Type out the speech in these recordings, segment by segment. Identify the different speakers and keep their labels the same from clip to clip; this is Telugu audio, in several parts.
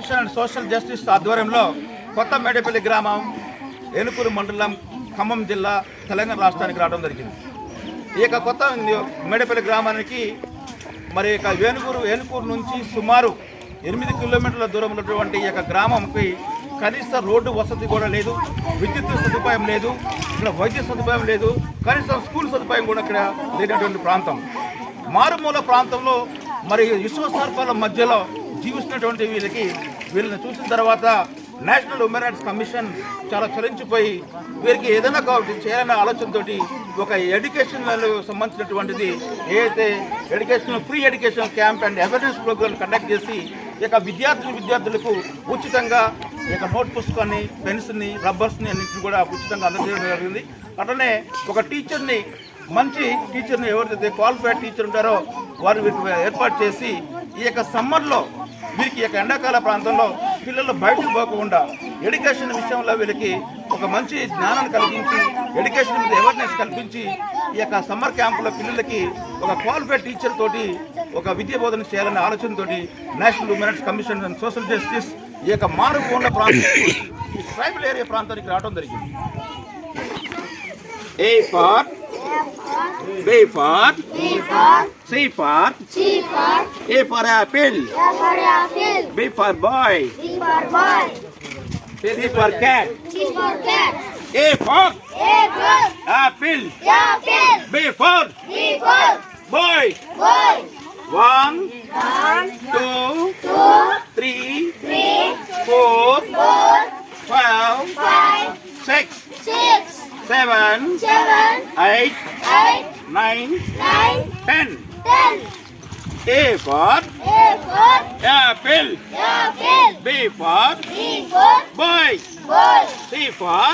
Speaker 1: కమిషన్ అండ్ సోషల్ జస్టిస్ ఆధ్వర్యంలో కొత్త మేడపల్లి గ్రామం ఏనుకూరు మండలం ఖమ్మం జిల్లా తెలంగాణ రాష్ట్రానికి రావడం జరిగింది. ఈ యొక్క కొత్త మేడపల్లి గ్రామానికి మరి యొక్క ఏనుకూరు నుంచి సుమారు 8 కిలోమీటర్ల దూరం ఉన్నటువంటి ఈ యొక్క గ్రామంకి కనీస రోడ్డు వసతి కూడా లేదు, విద్యుత్ సదుపాయం లేదు, ఇక్కడ వైద్య సదుపాయం లేదు, కనీసం స్కూల్ సదుపాయం కూడా ఇక్కడ లేనటువంటి ప్రాంతం. మారుమూల ప్రాంతంలో మరి విశ్వసర్పాల మధ్యలో జీవిస్తున్నటువంటి వీళ్ళని చూసిన తర్వాత నేషనల్ హ్యూమన్ రైట్స్ కమిషన్ చాలా చలించిపోయి వీరికి ఏదైనా చేయాలనే ఆలోచనతోటి ఒక ఎడ్యుకేషన్ సంబంధించినటువంటిది ఏదైతే free education camp and awareness program conduct చేసి ఇక విద్యార్థులకు ఉచితంగా ఇక నోట్ పుస్తకాన్ని, పెన్స్ని, రబ్బర్స్ని అన్నింటిని కూడా ఉచితంగా అందజేయడం జరిగింది. అట్లనే ఒక మంచి టీచర్ని ఎవరైతే క్వాలిఫైడ్ టీచర్ ఉంటారో వారు వీరికి ఏర్పాటు చేసి ఈ యొక్క సమ్మర్లో వీరికి యొక్క ఎండాకాల ప్రాంతంలో పిల్లలు బయటకు పోకుండా ఎడ్యుకేషన్ విషయంలో వీళ్ళకి ఒక మంచి జ్ఞానాన్ని కలిగించి ఎడ్యుకేషన్ మీద అవేర్నెస్ కల్పించి ఈ యొక్క సమ్మర్ క్యాంపులో పిల్లలకి ఒక క్వాలిఫైడ్ టీచర్ తోటి ఒక విద్యా బోధన చేయాలనే ఆలోచనతోటి national human rights commission and social justice ఈ యొక్క మారుమూల ప్రాంతం ట్రైబల్ ఏరియా ప్రాంతానికి రావడం జరిగింది. B for C for A for apple, B for boy, C for cat, A for apple, B for boy. 1 2 3 4 5 6 7 8 9 10. A for apple, B for boy, C for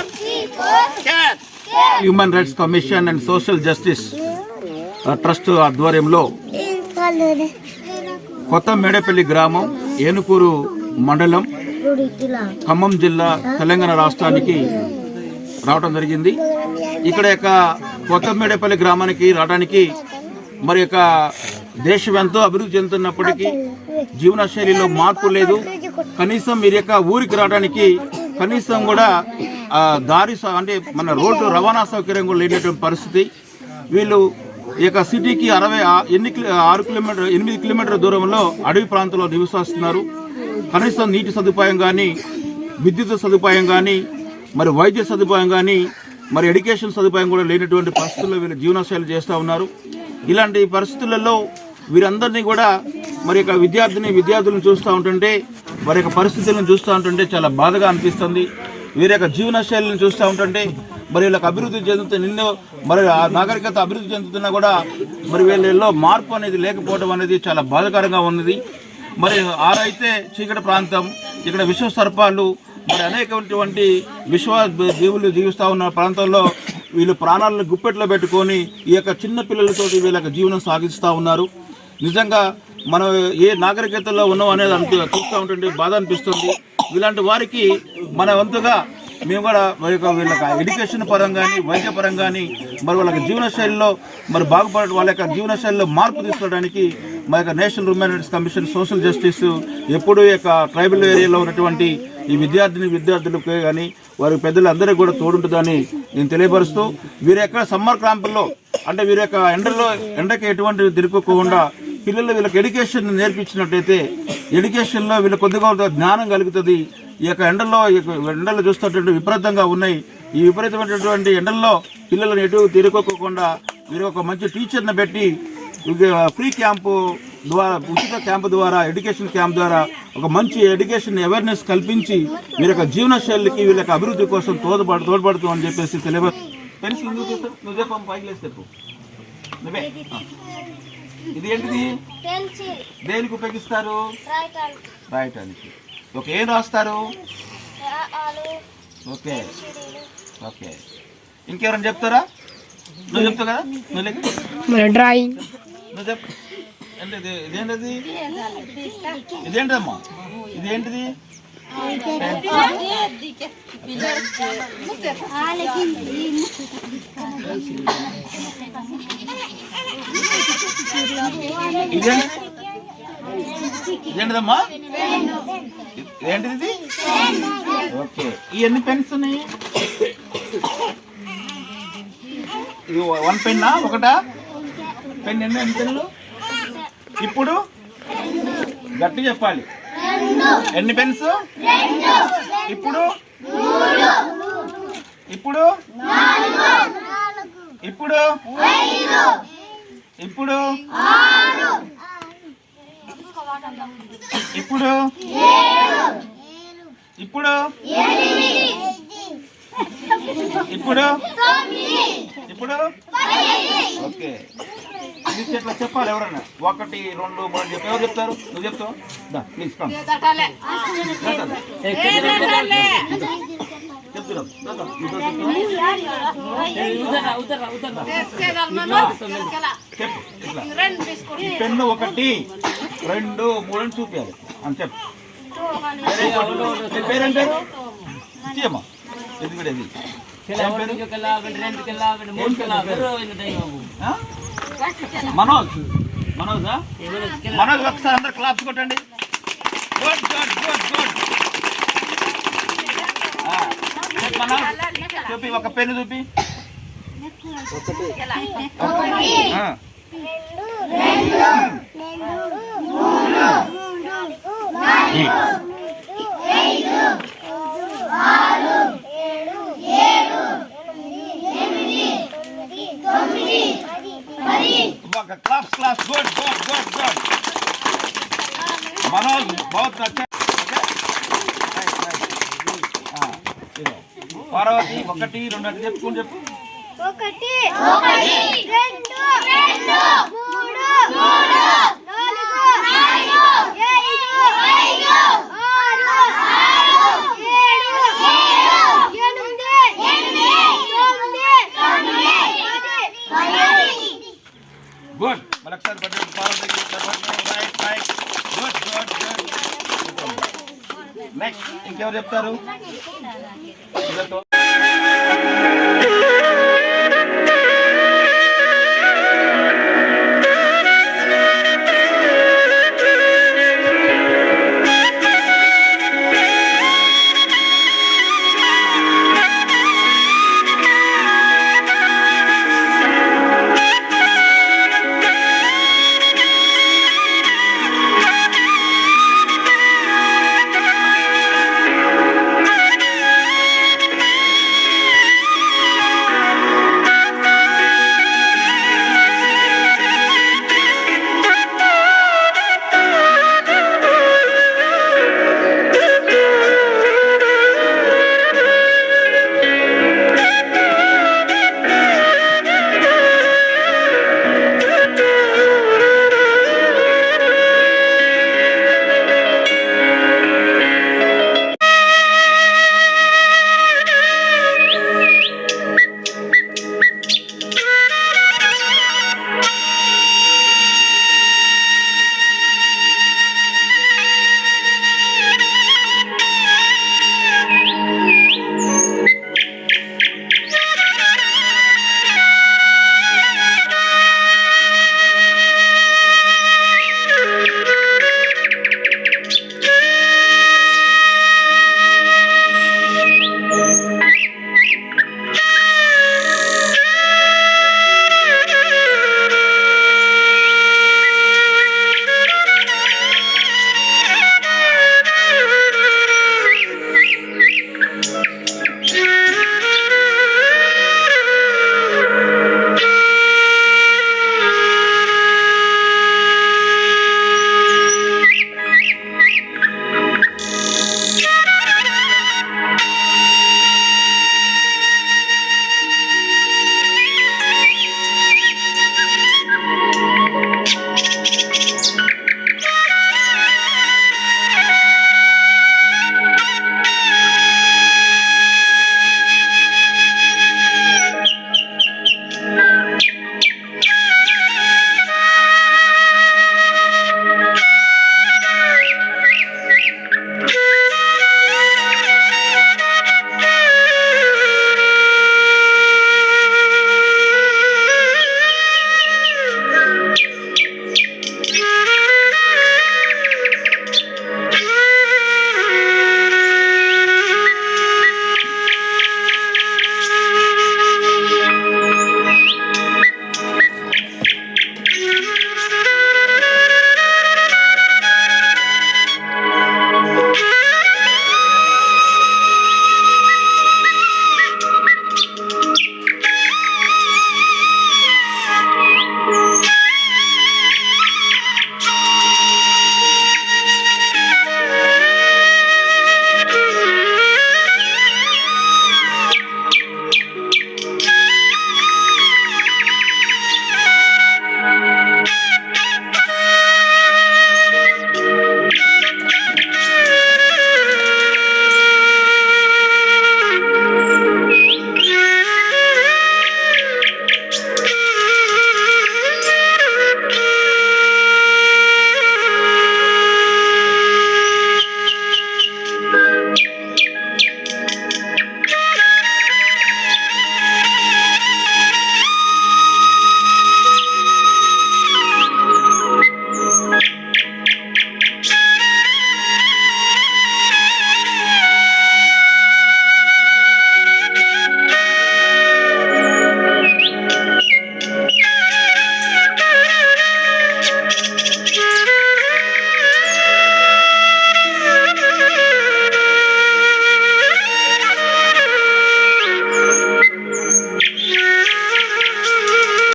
Speaker 1: cat. Human rights commission and social justice trust ఆధ్వర్యంలో కొత్త మేడపల్లి గ్రామం ఏనుకూరు మండలం ఖమ్మం జిల్లా తెలంగాణ రాష్ట్రానికి రావడం జరిగింది. ఇక్కడ యొక్క కొత్త మేడపల్లి గ్రామానికి రావడానికి మరి యొక్క దేశం ఎంతో అభివృద్ధి చెందుతున్నప్పటికీ జీవనశైలిలో మార్పు లేదు. కనీసం మీరు యొక్క ఊరికి రావడానికి కనీసం కూడా దారి అంటే మన రోడ్డు రవాణా సౌకర్యం కూడా లేనటువంటి పరిస్థితి. వీళ్ళు ఈ యొక్క సిటీకి 8 కిలోమీటర్ల దూరంలో అడవి ప్రాంతంలో నివసిస్తున్నారు. కనీసం నీటి సదుపాయం కానీ, విద్యుత్ సదుపాయం కానీ, మరి వైద్య సదుపాయం కానీ, మరి ఎడ్యుకేషన్ సదుపాయం కూడా లేనటువంటి పరిస్థితుల్లో వీళ్ళు జీవనశైలి చేస్తూ ఉన్నారు. ఇలాంటి పరిస్థితులలో వీరందరినీ కూడా మరి యొక్క విద్యార్థులను చూస్తూ ఉంటుంటే, వారి యొక్క పరిస్థితులను చూస్తూ ఉంటుంటే చాలా బాధగా అనిపిస్తుంది. వీరి యొక్క జీవనశైలిని చూస్తూ ఉంటుంటే మరి వీళ్ళకి అభివృద్ధి చెందుతున్న మరి ఆ నాగరికత అభివృద్ధి చెందుతున్నా కూడా మరి వీళ్ళలో మార్పు అనేది లేకపోవడం అనేది చాలా బాధాకరంగా ఉన్నది. మరి ఆరైతే చీకటి ప్రాంతం, ఇక్కడ విశ్వ సర్పాలు మరి అనేకటువంటి జీవులు జీవిస్తూ ఉన్న ప్రాంతంలో వీళ్ళు ప్రాణాలను గుప్పెట్లో పెట్టుకొని ఈ యొక్క చిన్న పిల్లలతో వీళ్ళకి జీవనం సాగిస్తూ ఉన్నారు. నిజంగా మనం ఏ నాగరికతలో ఉన్నాం అనేది చూస్తూ ఉంటుంటే బాధ అనిపిస్తుంది. ఇలాంటి వారికి మన వంతుగా మేము కూడా వీళ్ళకి ఎడ్యుకేషన్ పరంగా కానీ, వైద్య పరంగా కానీ, మరి వాళ్ళకి జీవనశైలిలో మరి బాగుపడడం, వాళ్ళ యొక్క జీవనశైలిలో మార్పు తీసుకోవడానికి మా యొక్క national human rights commission social justice ఎప్పుడూ ఈ యొక్క ట్రైబల్ ఏరియాలో ఉన్నటువంటి ఈ విద్యార్థులకు కానీ వారి పెద్దలందరికీ కూడా తోడుంటుందని నేను తెలియపరుస్తూ, వీరి యొక్క సమ్మర్ క్యాంపుల్లో అంటే వీరి యొక్క ఎండకి ఎటువంటి తిరుక్కోకుండా పిల్లలు వీళ్ళకి ఎడ్యుకేషన్ నేర్పించినట్టయితే ఎడ్యుకేషన్లో వీళ్ళ కొద్దిగా జ్ఞానం కలుగుతుంది. ఈ యొక్క ఎండలు చూస్తున్నటువంటి విపరీతంగా ఉన్నాయి. ఈ విపరీతమైనటువంటి ఎండల్లో పిల్లలను ఎటు తిరుక్కోకుండా వీరు ఒక మంచి టీచర్ని పెట్టి ఫ్రీ క్యాంపు ద్వారా, ఉచిత క్యాంపు ద్వారా, ఎడ్యుకేషన్ క్యాంప్ ద్వారా ఒక మంచి ఎడ్యుకేషన్ అవేర్నెస్ కల్పించి వీరి యొక్క జీవన శైలికి వీళ్ళ యొక్క అభివృద్ధి కోసం తోడ్పడుతూ అని చెప్పేసి తెలియదు. పెన్సిల్ ఎందుకు చూస్తావు? నువ్వు చెప్పు, పైకి లేసి చెప్పు. నువ్వే ఇది ఏంటిది? దేనికి ఉపయోగిస్తారు? రాయటానికి. ఓకే, ఏం రాస్తారు? Okay okay. ఇంకెవరైనా చెప్తారా? నువ్వు చెప్తావు కదా, నువ్వు
Speaker 2: డ్రాయింగ్
Speaker 1: నువ్వు చెప్పు. ఏంటిది? ఇదేంటిది? ఇదేంటమ్మా? ఇదేంటిది? ఇదేంటిదమ్మా? ఏంటిది ఇది? ఓకే. ఈ ఎన్ని పెన్స్ ఉన్నాయి? ఇది 1 పెన్నా? ఒకటా? పెన్ ఎన్ని పెన్నులు? ఇప్పుడు గట్టి చెప్పాలి. ఎన్ని పెన్స్? ఇప్పుడు ఇప్పుడు ఇప్పుడు ఇప్పుడు ఇప్పుడు ఇప్పుడు ఇప్పుడు ఇప్పుడు ఓకే. ఇది ఇట్లా చెప్పాలి ఎవరన్నా. 1 2 3 చెప్పి ఎవరు చెప్తారు? నువ్వు చెప్తావు. ప్లీజ్ కమ్ చెప్తున్నాం. పెన్ను 1 2 3 అని చూపించాలి అని చెప్పు. పేరేంటారు? ఇచ్చేయమ్మా. ఇది కూడా ఇది మనోజ్. మనోజా? మనోజ్ ఒకసారి అందరు క్లాప్స్ కొట్టండి. Good good good good. చూపి ఒక పెన్ను చూపి. Class class good good good good Manoj बहुत अच्छा. पार्वती 1 2 అంటే చెప్పుకొని చెప్పు. 1 2 3 गुड. मलक्सर बटन Parvati right right good good good. Next ఇంకెవరు చెప్తారు?